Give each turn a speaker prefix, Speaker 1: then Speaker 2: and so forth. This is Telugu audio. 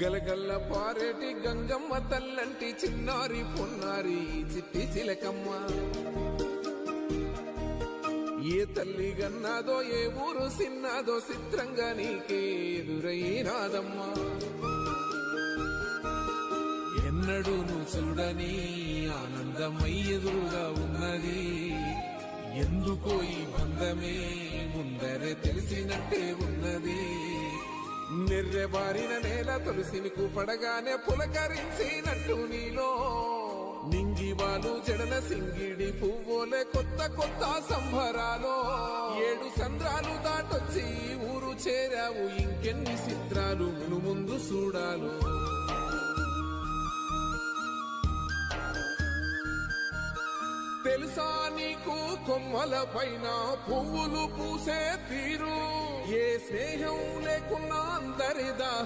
Speaker 1: గలగల్ల పారేటి గంగమ్మ తల్లంటి చిన్నారి పొన్నారి చిట్టి చిలకమ్మ. ఏ తల్లి గన్నాదో ఏ ఊరు సిన్నాదో చిత్రంగా నీకే ఎదురైనాదమ్మా. ఎన్నడూ నువ్వు చూడని ఆనందమై ఎదురుగా ఉన్నది. ఎందుకో ఈ బంధమే ముందరే తెలిసినట్టే ఉన్నది. నిర్రెబారిన నేల తులసిని పడగానే పులకరించినట్టు నీలో నింగివాలు జడల సింగిడి పువ్వులే కొత్త కొత్త సంబరాలో. 7 సంద్రాలు దాటొచ్చి ఊరు చేరావు, ఇంకెన్ని చిత్రాలు ముందు చూడాలు. తెలుసా నీకు కొమ్మల పైన పువ్వులు పూసే తీరు, ఏ స్నేహం లేకున్నా అందరి దాహం